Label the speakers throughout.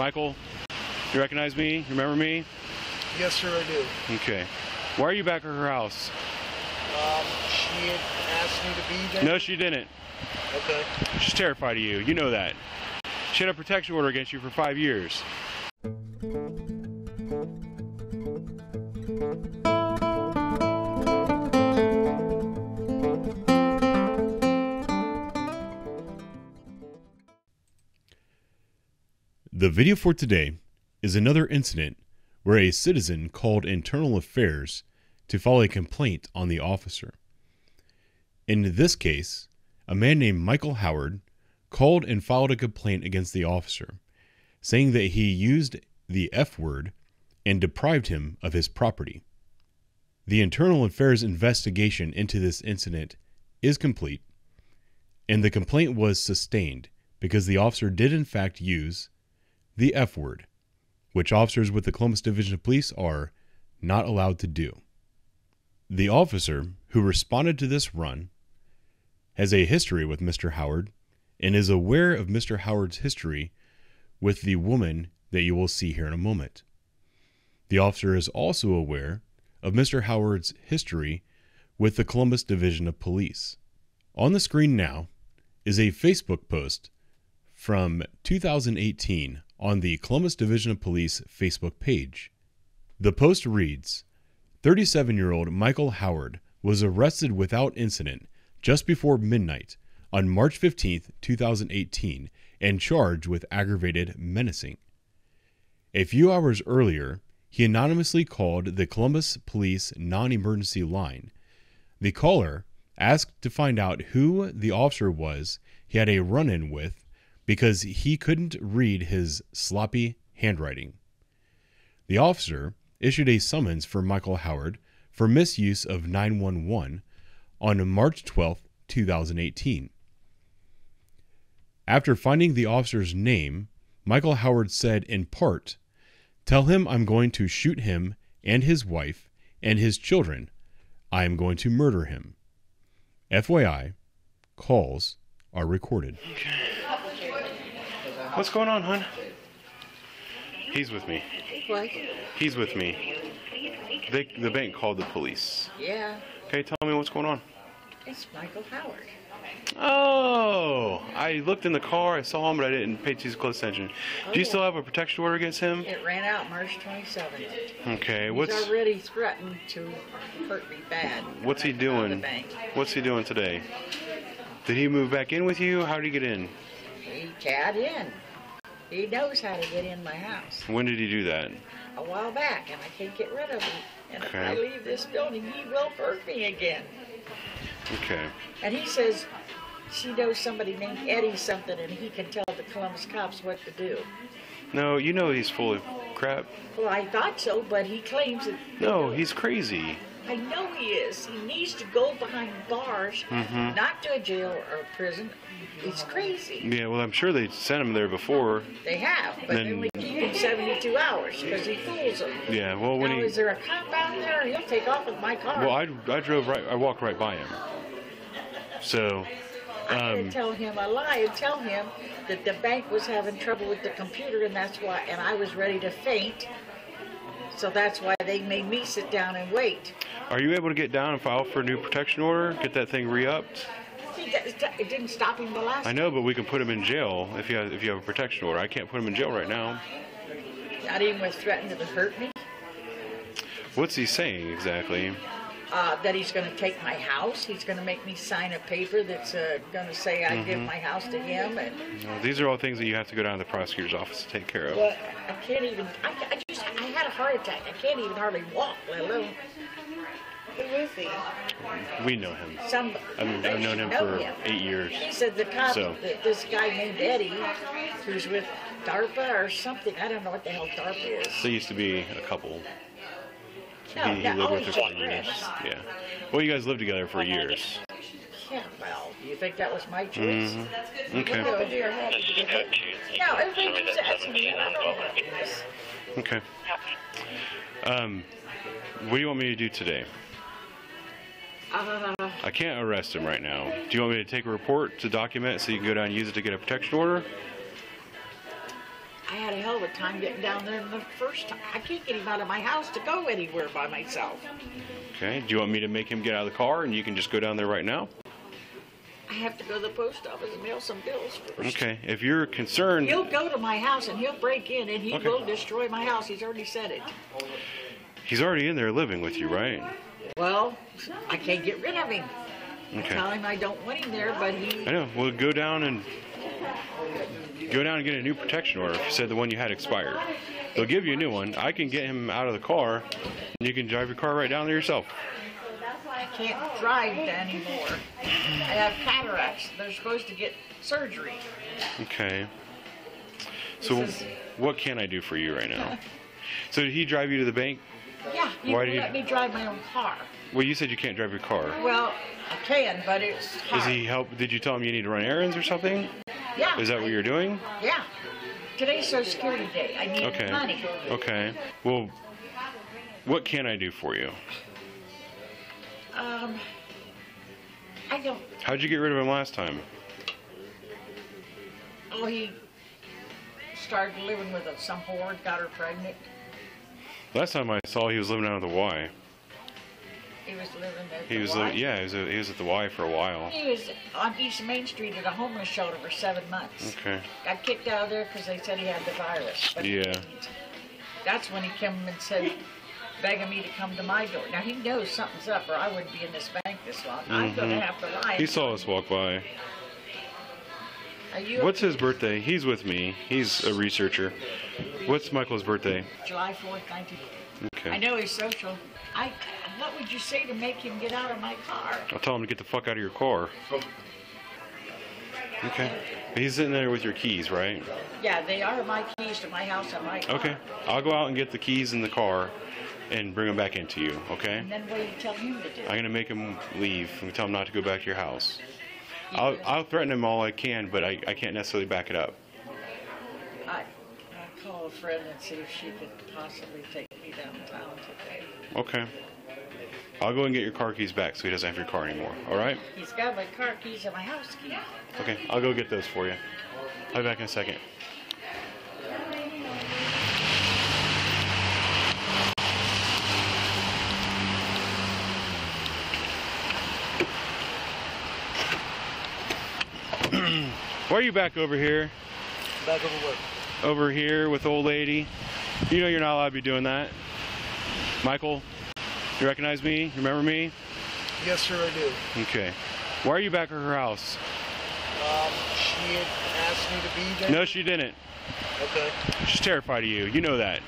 Speaker 1: Michael, you recognize me? Remember me?
Speaker 2: Yes, sir, I do.
Speaker 1: Okay. Why are you back at her house?
Speaker 2: She had asked me to be there.
Speaker 1: No, she didn't.
Speaker 2: Okay.
Speaker 1: She's terrified of you. You know that. She had a protection order against you for 5 years. The video for today is another incident where a citizen called Internal Affairs to file a complaint on the officer. In this case, a man named Michael Howard called and filed a complaint against the officer, saying that he used the F word and deprived him of his property. The Internal Affairs investigation into this incident is complete, and the complaint was sustained because the officer did in fact use the F word, which officers with the Columbus Division of Police are not allowed to do. The officer who responded to this run has a history with Mr. Howard and is aware of Mr. Howard's history with the woman that you will see here in a moment. The officer is also aware of Mr. Howard's history with the Columbus Division of Police. On the screen now is a Facebook post from 2018 on the Columbus Division of Police Facebook page. The post reads, 37-year-old Michael Howard was arrested without incident just before midnight on March 15, 2018, and charged with aggravated menacing. A few hours earlier, he anonymously called the Columbus Police non-emergency line. The caller asked to find out who the officer was he had a run-in with because he couldn't read his sloppy handwriting. The officer issued a summons for Michael Howard for misuse of 911 on March 12, 2018. After finding the officer's name, Michael Howard said in part, "Tell him I'm going to shoot him and his wife and his children. I am going to murder him." FYI, calls are recorded. Okay. What's going on, hon? He's with me.
Speaker 3: What?
Speaker 1: He's with me. The bank called the police.
Speaker 3: Yeah.
Speaker 1: Okay, tell me what's going on.
Speaker 3: It's Michael Howard.
Speaker 1: Oh, I looked in the car, I saw him, but I didn't pay too close attention. Do you still have a protection order against him?
Speaker 3: It ran out March 27th.
Speaker 1: Okay,
Speaker 3: He's already threatened to hurt me bad.
Speaker 1: What's he doing? What's he doing today? Did he move back in with you? How did he get in?
Speaker 3: He got in. He knows how to get in my house.
Speaker 1: When did he do that?
Speaker 3: A while back, and I can't get rid of him. And
Speaker 1: Okay.
Speaker 3: if I leave this building, he will hurt me again.
Speaker 1: Okay.
Speaker 3: And he says she knows somebody named Eddie something, and he can tell the Columbus cops what to do.
Speaker 1: No, you know he's full of crap.
Speaker 3: Well, I thought so, but he claims that...
Speaker 1: No, he's crazy.
Speaker 3: I know he is. He needs to go behind bars, not to a jail or a prison. He's crazy.
Speaker 1: Yeah, well, I'm sure they sent him there before.
Speaker 3: They have, but they only keep him 72 hours because he fools them.
Speaker 1: Yeah, well, when
Speaker 3: now, is there a cop out there? He'll take off with my car.
Speaker 1: Well, I drove right, I walked right by him. So...
Speaker 3: I'm going to tell him a lie and tell him that the bank was having trouble with the computer, and that's why, and I was ready to faint. So that's why they made me sit down and wait.
Speaker 1: Are you able to get down and file for a new protection order? Get that thing re-upped?
Speaker 3: It didn't stop him the last time.
Speaker 1: I know, but we can put him in jail if you have a protection order. I can't put him in jail right now.
Speaker 3: Not even with threatening to hurt me?
Speaker 1: What's he saying exactly?
Speaker 3: That he's going to take my house. He's going to make me sign a paper that's going to say I give my house to him. And
Speaker 1: No, these are all things that you have to go down to the prosecutor's office to take care of.
Speaker 3: well, I can't even. I had a heart attack. I can't even hardly walk, let alone. Who is he?
Speaker 1: We know him.
Speaker 3: I've
Speaker 1: known him for 8 years.
Speaker 3: He said the cop,
Speaker 1: So.
Speaker 3: this guy named Eddie, who's with DARPA or something. I don't know what the hell DARPA is.
Speaker 1: They used to be a couple.
Speaker 3: No,
Speaker 1: He lived with her for
Speaker 3: he's
Speaker 1: years.
Speaker 3: friends.
Speaker 1: Yeah. Well, you guys lived together for years.
Speaker 3: Yeah, well, you think that was my choice?
Speaker 1: Okay.
Speaker 3: No, everybody keeps asking me, and I don't know what it is.
Speaker 1: Okay. What do you want me to do today? I can't arrest him right now. Do you want me to take a report to document so you can go down and use it to get a protection order?
Speaker 3: I had a hell of a time getting down there the first time. I can't get him out of my house to go anywhere by myself.
Speaker 1: Okay. Do you want me to make him get out of the car and you can just go down there right now?
Speaker 3: I have to go to the post office and mail some bills first.
Speaker 1: Okay. If you're concerned...
Speaker 3: He'll go to my house and he'll break in and he
Speaker 1: Okay.
Speaker 3: will destroy my house. He's already said it.
Speaker 1: He's already in there living with you, right?
Speaker 3: Well, I can't get rid of him.
Speaker 1: Okay.
Speaker 3: Tell him I don't want him there, but he...
Speaker 1: I know. We'll go down and get a new protection order if you said the one you had expired. They'll give you a new one. I can get him out of the car, and you can drive your car right down there yourself.
Speaker 3: I can't drive anymore. I have cataracts. They're supposed to get surgery.
Speaker 1: Okay. So what can I do for you right now? So did he drive you to the bank?
Speaker 3: Yeah, he
Speaker 1: Why
Speaker 3: won't
Speaker 1: do you-
Speaker 3: let me drive my own car.
Speaker 1: Well, you said you can't drive your car.
Speaker 3: Well, I can, but it's hard.
Speaker 1: Does he help? Did you tell him you need to run errands or something?
Speaker 3: Yeah.
Speaker 1: Is that what you're doing?
Speaker 3: Yeah. Today's Social Security Day. I need
Speaker 1: Okay.
Speaker 3: money.
Speaker 1: Okay. Well, what can I do for you?
Speaker 3: I don't...
Speaker 1: How'd you get rid of him last time?
Speaker 3: Oh, he started living with some whore, got her pregnant.
Speaker 1: Last time I saw, he was living out of the Y.
Speaker 3: He was living there.
Speaker 1: He was, yeah, he was at the Y for a while.
Speaker 3: He was on East Main Street at a homeless shelter for 7 months.
Speaker 1: Okay.
Speaker 3: Got kicked out of there because they said he had the virus. But he
Speaker 1: Yeah.
Speaker 3: didn't. That's when he came and said, begging me to come to my door. Now he knows something's up, or I wouldn't be in this bank this long. I'm going to have to lie.
Speaker 1: He saw us walk by.
Speaker 3: Are you
Speaker 1: What's his birthday? He's with me. He's a researcher. What's Michael's birthday?
Speaker 3: July 4th, 19...
Speaker 1: Okay.
Speaker 3: I know he's social. What would you say to make him get out of my car?
Speaker 1: I'll tell him to get the fuck out of your car. Okay. He's sitting there with your keys, right?
Speaker 3: Yeah, they are my keys to my house and my car.
Speaker 1: Okay. I'll go out and get the keys in the car and bring them back into you, okay?
Speaker 3: And then what do you tell him to do?
Speaker 1: I'm going to make him leave. I'm going to tell him not to go back to your house. I'll threaten him all I can, but I can't necessarily back it up.
Speaker 3: I'll call a friend and see if she could possibly take me downtown today.
Speaker 1: Okay. I'll go and get your car keys back so he doesn't have your car anymore, all right?
Speaker 3: He's got my car keys and my house keys.
Speaker 1: Okay, I'll go get those for you. I'll be back in a second. Why are you back over here?
Speaker 2: Back over what?
Speaker 1: Over here with old lady. You know you're not allowed to be doing that. Michael, you recognize me? You remember me?
Speaker 2: Yes, sir, I do.
Speaker 1: Okay. Why are you back at her house?
Speaker 2: She had asked me to be there.
Speaker 1: No, she didn't.
Speaker 2: Okay.
Speaker 1: She's terrified of you. You know that.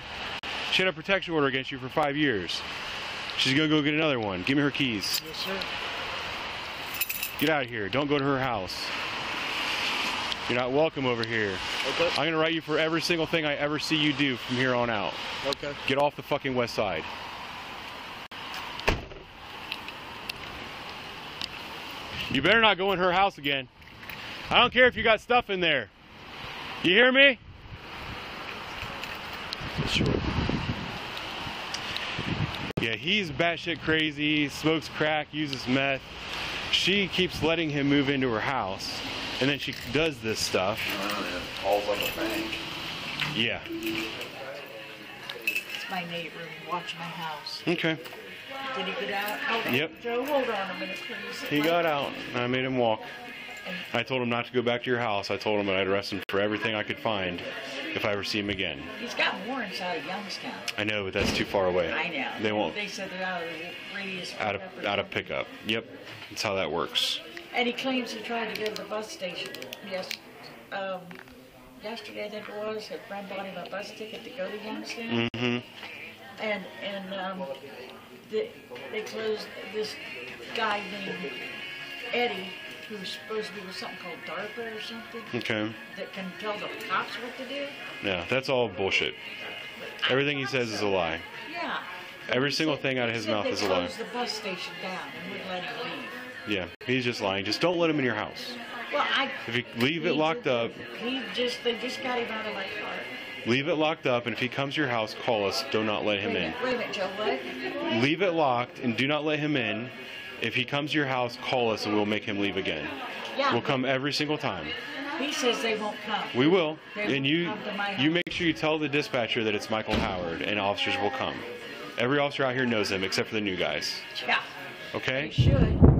Speaker 1: She had a protection order against you for 5 years. She's gonna go get another one. Give me her keys.
Speaker 2: Yes, sir.
Speaker 1: Get out of here. Don't go to her house. You're not welcome over here.
Speaker 2: Okay.
Speaker 1: I'm gonna write you for every single thing I ever see you do from here on out.
Speaker 2: Okay.
Speaker 1: Get off the fucking west side. You better not go in her house again. I don't care if you got stuff in there. You hear me?
Speaker 2: Sure.
Speaker 1: Yeah, he's batshit crazy, smokes crack, uses meth. She keeps letting him move into her house, and then she does this stuff.
Speaker 2: Calls up a bank.
Speaker 1: Yeah.
Speaker 3: It's my neighbor. Watch my house.
Speaker 1: Okay.
Speaker 3: Did he get out? Hold on.
Speaker 1: Yep.
Speaker 3: Joe, hold on a minute, please.
Speaker 1: He got out, and I made him walk. I told him not to go back to your house. I told him that I'd arrest him for everything I could find if I ever see him again.
Speaker 3: He's got warrants out of Youngstown.
Speaker 1: I know, but that's too far away.
Speaker 3: I know.
Speaker 1: They won't.
Speaker 3: They said they're out of the radius.
Speaker 1: Out of pickup. Yep. That's how that works.
Speaker 3: And he claims he tried to go to the bus station. Yes. Yesterday, I think it was, his friend bought him a bus ticket to go to Youngstown.
Speaker 1: Mm-hmm.
Speaker 3: And they closed this guy named Eddie, who's supposed to be with something called DARPA or something,
Speaker 1: Okay.
Speaker 3: that can tell the cops what to do.
Speaker 1: Yeah, that's all bullshit. Everything he says is a lie.
Speaker 3: Yeah.
Speaker 1: Every single thing out of his mouth is a lie.
Speaker 3: They closed the bus station down and wouldn't let him leave.
Speaker 1: Yeah, he's just lying. Just don't let him in your house.
Speaker 3: Well,
Speaker 1: If you leave it locked up,
Speaker 3: they just got him out of my car.
Speaker 1: leave it locked up, and if he comes to your house, call us. Do not let him in.
Speaker 3: Wait a minute, Joe, what?
Speaker 1: Leave it locked and do not let him in. If he comes to your house, call us and we'll make him leave again.
Speaker 3: Yeah.
Speaker 1: We'll come every single time.
Speaker 3: He says they won't come.
Speaker 1: We will.
Speaker 3: They
Speaker 1: And
Speaker 3: will come to my
Speaker 1: you
Speaker 3: house.
Speaker 1: make sure you tell the dispatcher that it's Michael Howard, and officers will come. Every officer out here knows him except for the new guys.
Speaker 3: Yeah,
Speaker 1: Okay?
Speaker 3: they should.